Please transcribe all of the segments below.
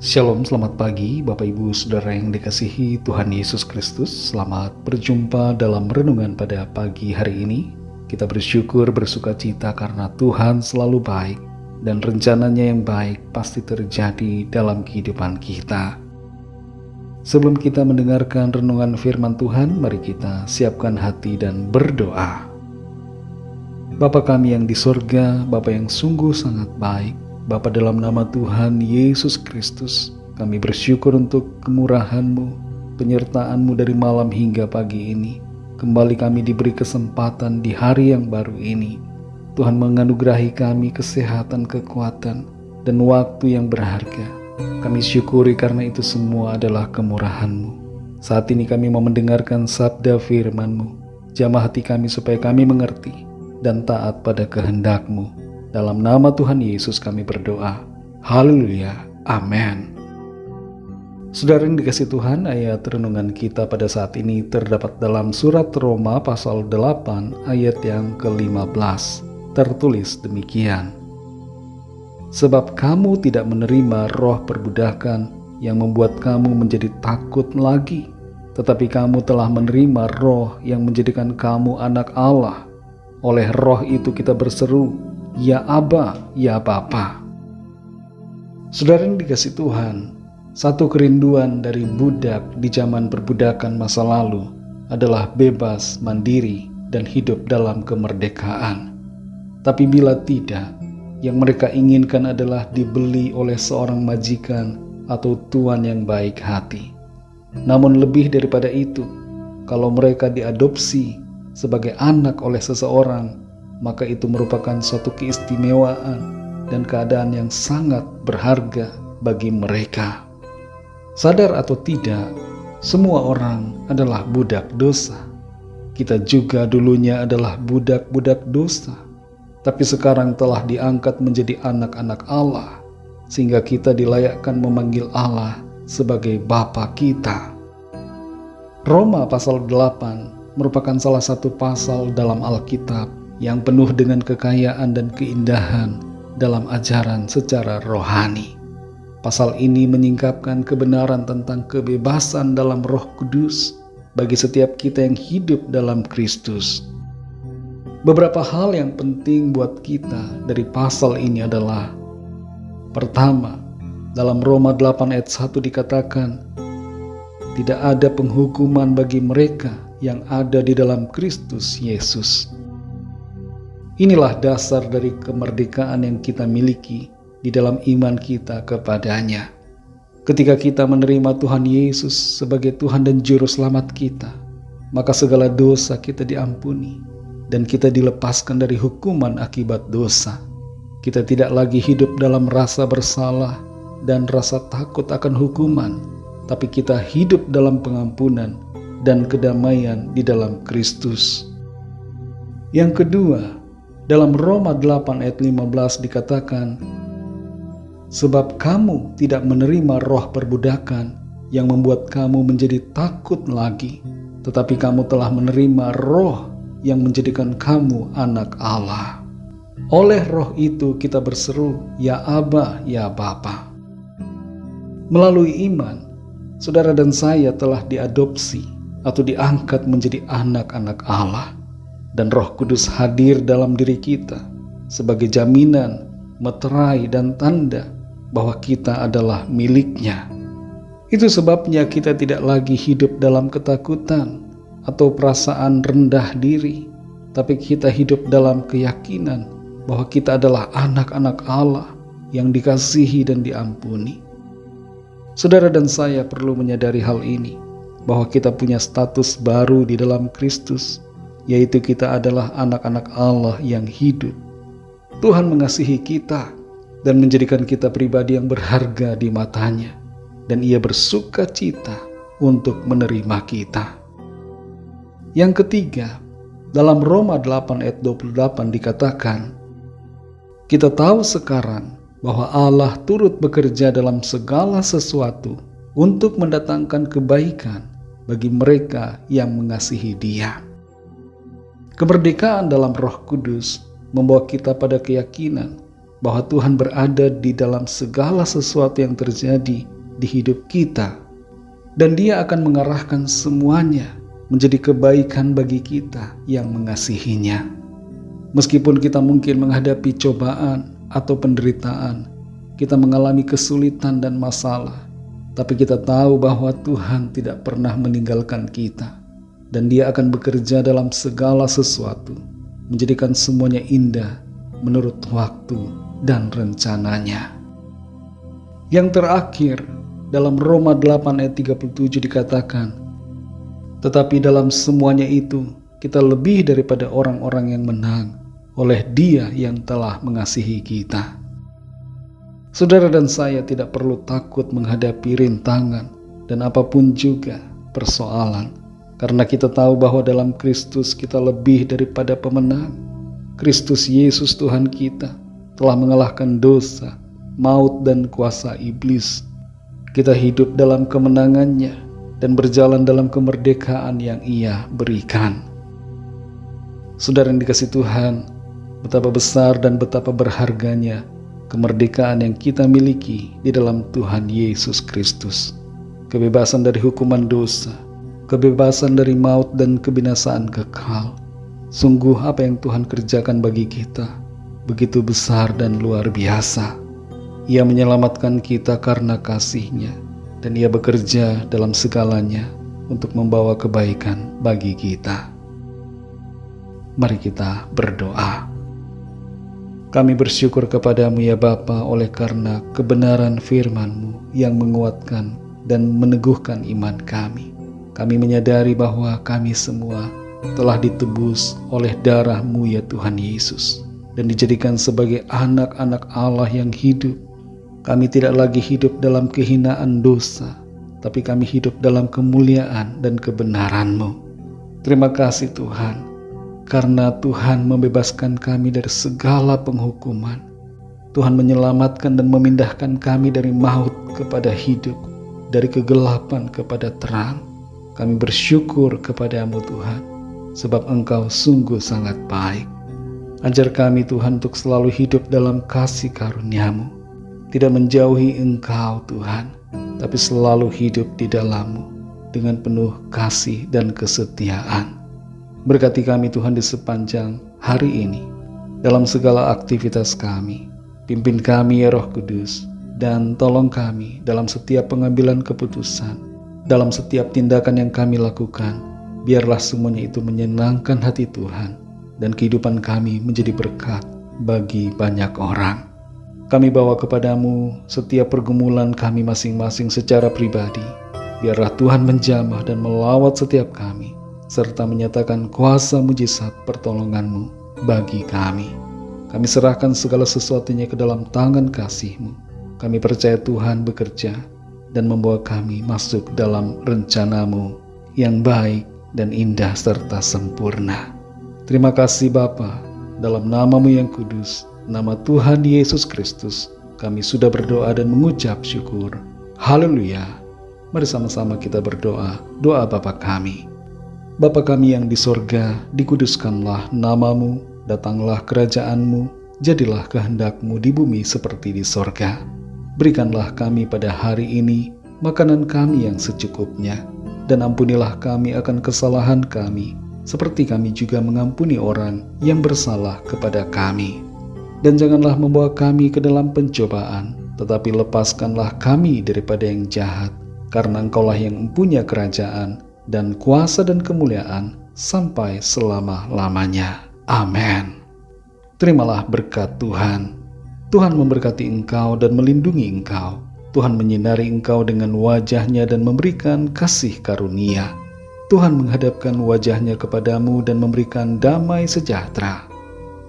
Shalom, selamat pagi Bapak Ibu Saudara yang dikasihi Tuhan Yesus Kristus. Selamat berjumpa dalam renungan pada pagi hari ini. Kita bersyukur bersuka cita karena Tuhan selalu baik dan rencananya yang baik pasti terjadi dalam kehidupan kita. Sebelum kita mendengarkan renungan firman Tuhan, mari kita siapkan hati dan berdoa. Bapa kami yang di surga, Bapa yang sungguh sangat baik, Bapa, dalam nama Tuhan Yesus Kristus, kami bersyukur untuk kemurahan-Mu, penyertaan-Mu dari malam hingga pagi ini. Kembali kami diberi kesempatan di hari yang baru ini. Tuhan menganugerahi kami kesehatan, kekuatan, dan waktu yang berharga. Kami syukuri karena itu semua adalah kemurahan-Mu. Saat ini kami mau mendengarkan sabda firman-Mu. Jamah hati kami supaya kami mengerti dan taat pada kehendak-Mu. Dalam nama Tuhan Yesus kami berdoa. Haleluya. Amin. Saudara yang dikasihi Tuhan, ayat renungan kita pada saat ini terdapat dalam surat Roma pasal 8 ayat yang ke-15. Tertulis demikian. Sebab kamu tidak menerima roh perbudakan yang membuat kamu menjadi takut lagi, tetapi kamu telah menerima roh yang menjadikan kamu anak Allah. Oleh roh itu kita berseru, Ya Aba, Ya Bapa. Saudara yang dikasihi Tuhan, satu kerinduan dari budak di zaman perbudakan masa lalu adalah bebas, mandiri, dan hidup dalam kemerdekaan. Tapi bila tidak, yang mereka inginkan adalah dibeli oleh seorang majikan atau tuan yang baik hati. Namun lebih daripada itu, kalau mereka diadopsi sebagai anak oleh seseorang, maka itu merupakan suatu keistimewaan dan keadaan yang sangat berharga bagi mereka. Sadar atau tidak, semua orang adalah budak dosa. Kita juga dulunya adalah budak-budak dosa, tapi sekarang telah diangkat menjadi anak-anak Allah, sehingga kita dilayakkan memanggil Allah sebagai Bapa kita. Roma pasal 8 merupakan salah satu pasal dalam Alkitab yang penuh dengan kekayaan dan keindahan dalam ajaran secara rohani. Pasal ini menyingkapkan kebenaran tentang kebebasan dalam Roh Kudus bagi setiap kita yang hidup dalam Kristus. Beberapa hal yang penting buat kita dari pasal ini adalah: pertama, dalam Roma 8 ayat 1 dikatakan, tidak ada penghukuman bagi mereka yang ada di dalam Kristus Yesus. Inilah dasar dari kemerdekaan yang kita miliki di dalam iman kita kepadanya. Ketika kita menerima Tuhan Yesus sebagai Tuhan dan Juru Selamat kita, maka segala dosa kita diampuni dan kita dilepaskan dari hukuman akibat dosa. Kita tidak lagi hidup dalam rasa bersalah dan rasa takut akan hukuman, tapi kita hidup dalam pengampunan dan kedamaian di dalam Kristus. Yang kedua, dalam Roma 8 ayat 15 dikatakan, sebab kamu tidak menerima roh perbudakan yang membuat kamu menjadi takut lagi, tetapi kamu telah menerima roh yang menjadikan kamu anak Allah. Oleh roh itu kita berseru, Ya Aba, Ya Bapa. Melalui iman, saudara dan saya telah diadopsi atau diangkat menjadi anak-anak Allah. Dan Roh Kudus hadir dalam diri kita sebagai jaminan, meterai, dan tanda bahwa kita adalah miliknya. Itu sebabnya kita tidak lagi hidup dalam ketakutan atau perasaan rendah diri, tapi kita hidup dalam keyakinan bahwa kita adalah anak-anak Allah yang dikasihi dan diampuni. Saudara dan saya perlu menyadari hal ini, bahwa kita punya status baru di dalam Kristus, yaitu kita adalah anak-anak Allah yang hidup. Tuhan mengasihi kita dan menjadikan kita pribadi yang berharga di matanya, dan Ia bersuka cita untuk menerima kita. Yang ketiga, dalam Roma 8 ayat 28 dikatakan, kita tahu sekarang bahwa Allah turut bekerja dalam segala sesuatu untuk mendatangkan kebaikan bagi mereka yang mengasihi Dia. Kemerdekaan dalam Roh Kudus membawa kita pada keyakinan bahwa Tuhan berada di dalam segala sesuatu yang terjadi di hidup kita. Dan Dia akan mengarahkan semuanya menjadi kebaikan bagi kita yang mengasihinya. Meskipun kita mungkin menghadapi cobaan atau penderitaan, kita mengalami kesulitan dan masalah, tapi kita tahu bahwa Tuhan tidak pernah meninggalkan kita. Dan Dia akan bekerja dalam segala sesuatu, menjadikan semuanya indah menurut waktu dan rencananya. Yang terakhir, dalam Roma 8 ayat 37 dikatakan, tetapi dalam semuanya itu kita lebih daripada orang-orang yang menang oleh Dia yang telah mengasihi kita. Saudara dan saya tidak perlu takut menghadapi rintangan dan apapun juga persoalan, karena kita tahu bahwa dalam Kristus kita lebih daripada pemenang. Kristus Yesus Tuhan kita telah mengalahkan dosa, maut dan kuasa iblis. Kita hidup dalam kemenangannya dan berjalan dalam kemerdekaan yang Ia berikan. Saudara yang dikasihi Tuhan, betapa besar dan betapa berharganya kemerdekaan yang kita miliki di dalam Tuhan Yesus Kristus. Kebebasan dari hukuman dosa, kebebasan dari maut dan kebinasaan kekal. Sungguh apa yang Tuhan kerjakan bagi kita begitu besar dan luar biasa. Ia menyelamatkan kita karena kasih-Nya, dan Ia bekerja dalam segalanya untuk membawa kebaikan bagi kita. Mari kita berdoa. Kami bersyukur kepada-Mu ya Bapa, oleh karena kebenaran firman-Mu yang menguatkan dan meneguhkan iman kami. Kami menyadari bahwa kami semua telah ditebus oleh darah-Mu ya Tuhan Yesus, dan dijadikan sebagai anak-anak Allah yang hidup. Kami tidak lagi hidup dalam kehinaan dosa, tapi kami hidup dalam kemuliaan dan kebenaran-Mu. Terima kasih Tuhan, karena Tuhan membebaskan kami dari segala penghukuman. Tuhan menyelamatkan dan memindahkan kami dari maut kepada hidup, dari kegelapan kepada terang. Kami bersyukur kepada-Mu Tuhan, sebab Engkau sungguh sangat baik. Ajar kami Tuhan untuk selalu hidup dalam kasih karunia-Mu, tidak menjauhi Engkau Tuhan, tapi selalu hidup di dalam-Mu dengan penuh kasih dan kesetiaan. Berkati kami Tuhan di sepanjang hari ini, dalam segala aktivitas kami. Pimpin kami ya Roh Kudus, dan tolong kami dalam setiap pengambilan keputusan, dalam setiap tindakan yang kami lakukan. Biarlah semuanya itu menyenangkan hati Tuhan, dan kehidupan kami menjadi berkat bagi banyak orang. Kami bawa kepada-Mu setiap pergumulan kami masing-masing secara pribadi. Biarlah Tuhan menjamah dan melawat setiap kami, serta menyatakan kuasa mujizat pertolongan-Mu bagi kami. Kami serahkan segala sesuatunya ke dalam tangan kasih-Mu. Kami percaya Tuhan bekerja dan membawa kami masuk dalam rencana-Mu yang baik dan indah serta sempurna. Terima kasih Bapa, dalam nama-Mu yang kudus, nama Tuhan Yesus Kristus, kami sudah berdoa dan mengucap syukur. Haleluya. Mari sama-sama kita berdoa, doa Bapa kami. Bapa kami yang di sorga, dikuduskanlah nama-Mu, datanglah kerajaan-Mu, jadilah kehendak-Mu di bumi seperti di sorga. Berikanlah kami pada hari ini makanan kami yang secukupnya, dan ampunilah kami akan kesalahan kami, seperti kami juga mengampuni orang yang bersalah kepada kami. Dan janganlah membawa kami ke dalam pencobaan, tetapi lepaskanlah kami daripada yang jahat, karena Engkaulah yang mempunyai kerajaan dan kuasa dan kemuliaan sampai selama-lamanya. Amin. Terimalah berkat Tuhan. Tuhan memberkati engkau dan melindungi engkau. Tuhan menyinari engkau dengan wajah-Nya dan memberikan kasih karunia. Tuhan menghadapkan wajah-Nya kepadamu dan memberikan damai sejahtera.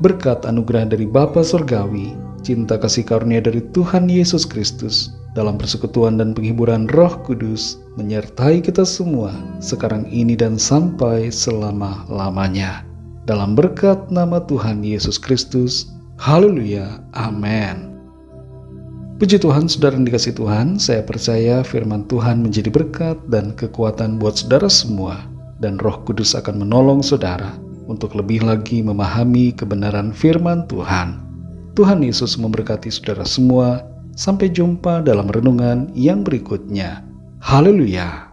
Berkat anugerah dari Bapa Surgawi, cinta kasih karunia dari Tuhan Yesus Kristus, dalam persekutuan dan penghiburan Roh Kudus, menyertai kita semua, sekarang ini dan sampai selama-lamanya. Dalam berkat nama Tuhan Yesus Kristus, haleluya, amin. Puji Tuhan, saudara yang dikasihi Tuhan, saya percaya firman Tuhan menjadi berkat dan kekuatan buat saudara semua, dan Roh Kudus akan menolong saudara untuk lebih lagi memahami kebenaran firman Tuhan. Tuhan Yesus memberkati saudara semua. Sampai jumpa dalam renungan yang berikutnya. Haleluya!